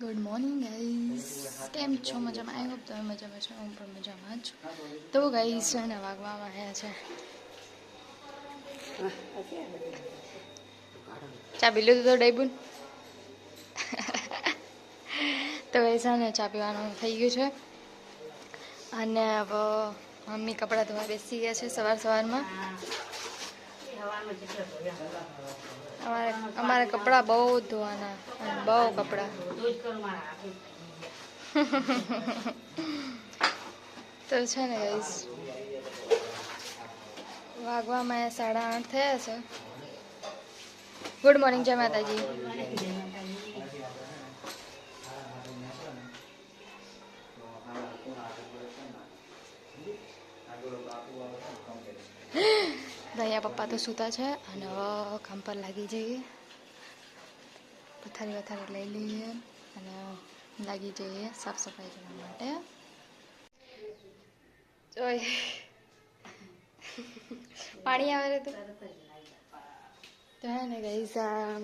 Good morning guys, કેમ છો? મજામાં? આઈ હોપ તમે મજામાં છો. હું પણ મજામાં છું. તો ગાઈસ છે ને વાગવામાં આવ્યા છે. ચા પી લીધું તો ડાઈબુન? તો ગાઈસ છે ને ચા પીવાનું થઈ ગયું છે અને હવે મમ્મી કપડાં ધોવા બેસી ગયા છે સવારમાં. અમારે કપડાં બહુ ધોવાના, બહુ કપડાં. તો છે ને ગાઈસ વાગવામાં 8:30 થયા છે. ગુડ મોર્નિંગ, જય માતાજી. દયા પપ્પા તો સૂતા છે અને હવે કામ પર લાગી જઈએ. પથારી લઈ લઈએ અને લાગી જઈએ સાફ સફાઈ કરવા માટે. પાણી આવે તો હે ને ગાઈસ,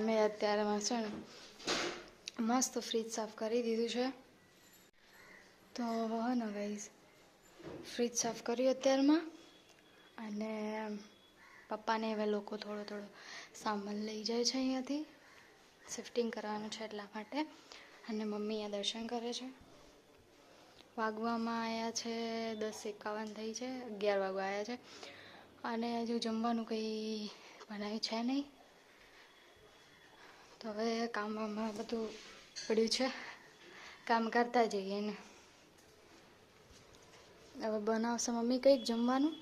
મેં અત્યારમાં છે ને મસ્ત ફ્રીજ સાફ કરી દીધું છે. તો હે ને ગાઈસ ફ્રીજ સાફ કર્યું અત્યારમાં અને પપ્પાને હવે લોકો થોડો સામાન લઈ જાય છે અહીંયાથી, શિફ્ટિંગ કરવાનું છે એટલા માટે. અને મમ્મી આ દર્શન કરે છે. વાગવામાં આવ્યા છે 10:51 થઈ છે, 11 વાગવા આવ્યા છે અને હજુ જમવાનું કંઈ બનાવ્યું છે નહીં. તો હવે કામમાં બધું પડ્યું છે, કામ કરતા જઈએ ને. હવે બનાવશે મમ્મી કંઈક જમવાનું.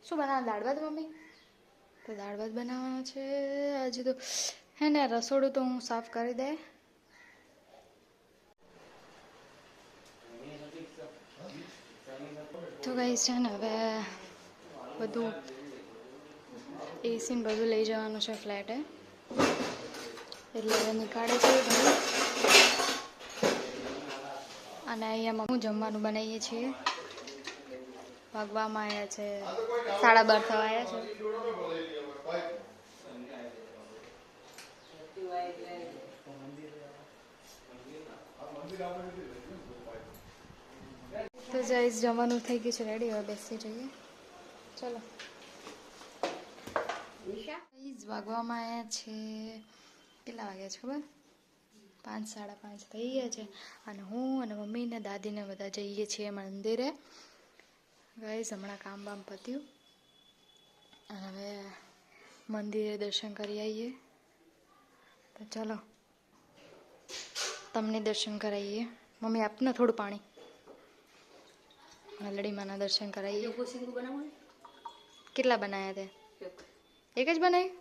શું બનાવે? દાળ ભાત મમ્મી? તો દાળ ભાત બનાવવાનો છે હજુ. તો હે ને રસોડું તો હું સાફ કરી દે. તો ગાઈસ છે ને હવે બધું એસી ને બધું લઈ જવાનું છે ફ્લેટે, એટલે હવે નીકાળે છે બધું. અને અહીંયા હું જમવાનું બનાવીએ છીએ. વાગવામાં આવ્યા છે 12:30 થવા આવ્યા છે. તો ગાઈસ જમવાનું થઈ ગયું છે રેડી, હવે બેસી જઈએ. ચલો ગાઈસ, વાગવામાં આવ્યા છે કેટલા વાગ્યા છે ખબર? 5, 5:30 થઈ ગયા છે અને હું અને મમ્મી ને દાદી ને બધા જઈએ છીએ મંદિરે. ગાઈસ હમણાં કામ બામ પત્યું અને હવે મંદિરે દર્શન કરી આવીએ. તો ચલો તમને દર્શન કરાવીએ. મમ્મી આપને થોડું પાણી. લડી માના દર્શન કરાવીએ. કેટલા બનાવ્યા તે? એક જ બનાવ્યું?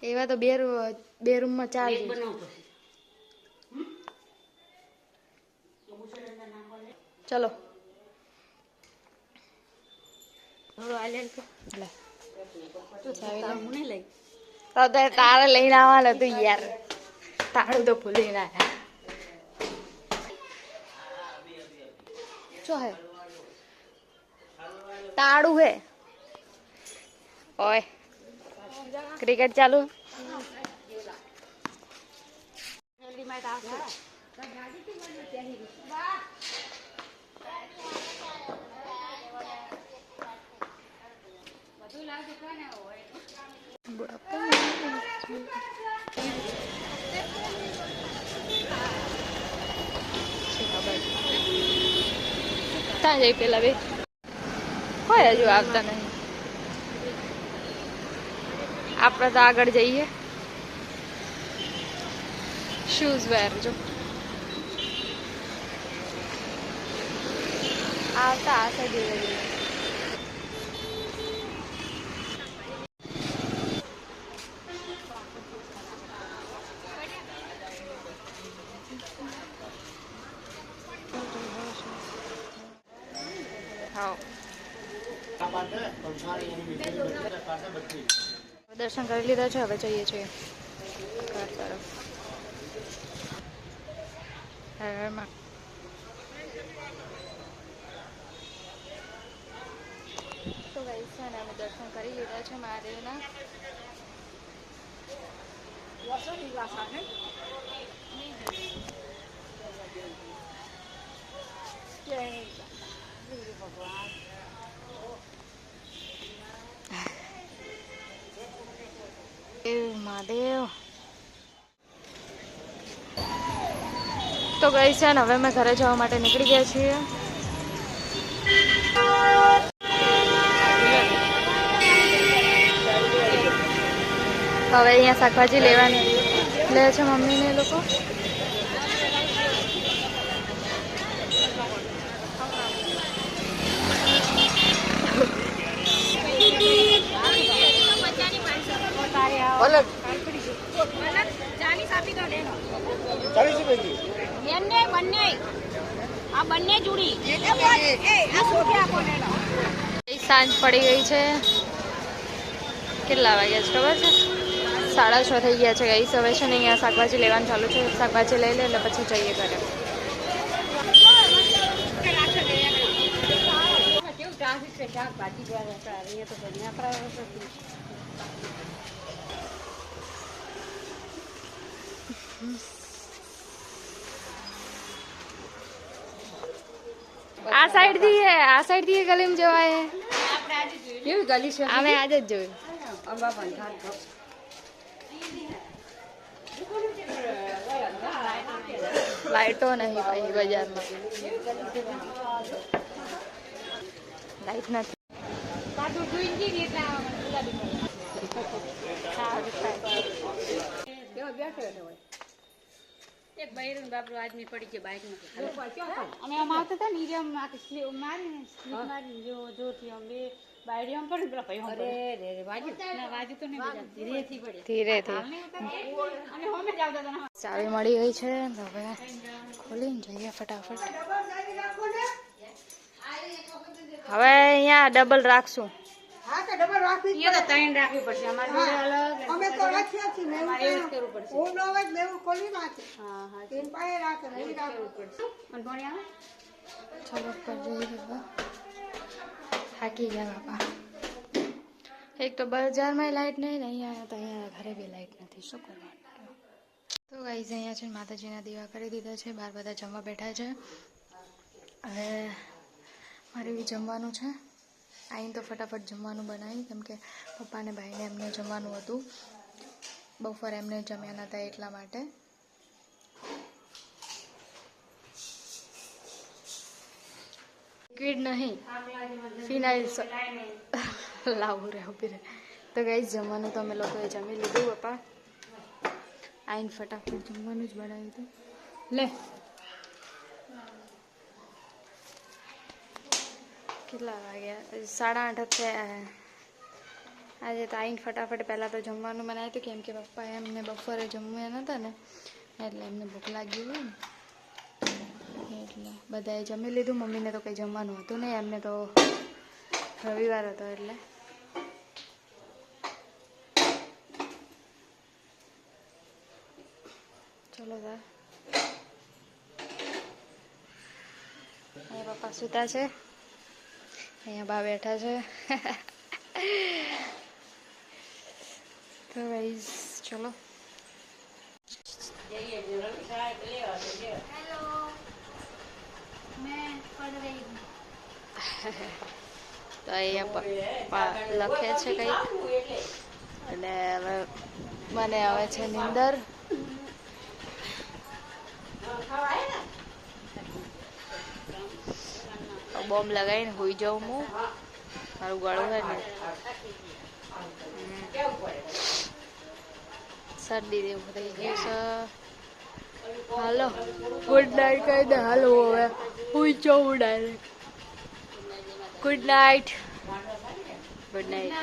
એવા તો બે રૂમમાં 4 ચલો તારે લઈને આવવાનું હતું યાર, તારું તો ભૂલી ના. શું હે? તાળું હે? ઓય ક્રિકેટ ચાલુ. ત્યાં જઈ પેલા બે હોય હજુ આવતા નહીં. આપણે તો આગળ જઈએ. શૂઝ પહેરજો. આવતા હશે ધીરે ધીરે. દર્શન કરી લીધા છે, હવે જઈએ છીએ ઘર તરફ. તો ગાઈસ છે ને અમે દર્શન કરી લીધા છે મહાદેવના. મહાદેવ. તો ગઈ છે ને હવે અમે ઘરે જવા માટે નીકળી ગયા છીએ. હવે અહીંયા શાકભાજી લેવાની લે છે મમ્મીને એ લોકો. સાંજ પડી ગઈ છે. કેટલા વાગ્યા છે ખબર છે? 6:30 થઈ ગયા છે. ગઈ હવે છે ને અહીંયા શાકભાજી લેવાનું ચાલુ છે. શાકભાજી લઈ લે એટલે પછી જઈએ ઘરે. આ સાઈડ થી ગલીમાં જવાય. કેવી ગલી છે? અમે આજે જ જોયું. લાઈટો નહીં ભાઈ બજારમાં. લાઈટ નથી. એક બૈરું બાપરો આદમી પડી ગયો બાઇક માં. અમે આમ આવતા હતા ને ઈરિયમ સ્લીપ મારીને સ્લીપ મારીને જો જોરથી આમ બે બાયડી આમ પડી પેલા ભાઈ અરે રે વાજુ ના વાજુ તો નહીં બજા ધીરેથી પડે ધીરેથી. અમે હોમે જ આવતા હતા. ચાવી મળી ગઈ છે. હવે ખોલીને જઈએ ફટાફટ. હવે અહીંયા ડબલ રાખશું. હા તો ડબલ રાખવી પડે. તો 3 રાખવી પડશે. અમારે જોડે અલગ અમે તો રાખ્યા છે મેં એવું કરવું પડશે. હું નો હોય મેં ખોલી નાખે. હા હા તીન પાએ રાખે મેં રાખવું પડશે. અને પાણી આવે ચલો પર જઈએ. થાકી ગયા બાપા. એક તો બજારમાં લાઈટ નહીં ને અહીંયા તો અહીંયા ઘરે બી લાઈટ નથી. શું કરવાનું? તો ગાઈઝ અહીંયા છે માતાજીના દીવા કરી દીધા છે. બહાર બધા જમવા બેઠા છે. હવે મારે બી જમવાનું છે. આવીને તો ફટાફટ જમવાનું બનાવી કેમ કે પપ્પાને ભાઈને એમને જમવાનું હતું. બપોરે એમને જમ્યા નહોતા એટલા માટે. લિક્વિડ નહીં ફિનાઇલ લાવું રહે ઉભી રહે. તો ગાઈઝ જમવાનું તો અમે લોકોએ જમી લીધું. પપ્પા આવીને ફટાફટ જમવાનું જ બનાવ્યું હતું. લે કેટલા વાગ્યા? 8:30 થયા. આજે તો આવીને ફટાફટ પહેલાં તો જમવાનું બનાવ્યું હતું કેમ કે પપ્પા એમને બપોરે જમવા નહોતા ને એટલે એમને ભૂખ લાગી હોય ને એટલે બધાએ જમી લીધું. મમ્મીને તો કંઈ જમવાનું હતું નહીં. એમને તો રવિવાર હતો એટલે ચલો તાર. અહીંયા પપ્પા સૂતા છે. અહીંયા બા બેઠા છે. તો ગાઈઝ ચલો. તો અહીંયા લખે છે કંઈક અને હવે મને આવે છે નીંદર. બોમ્બ લગાવીને હોઈ જાઉં હું. મારું ગળું હોય ને શરદી જેવું થઈ ગયું છે. હાલો ગુડ નાઇટ કહી દે. હાલો હવે હોઈ જાઉં direct. Good night. Good night.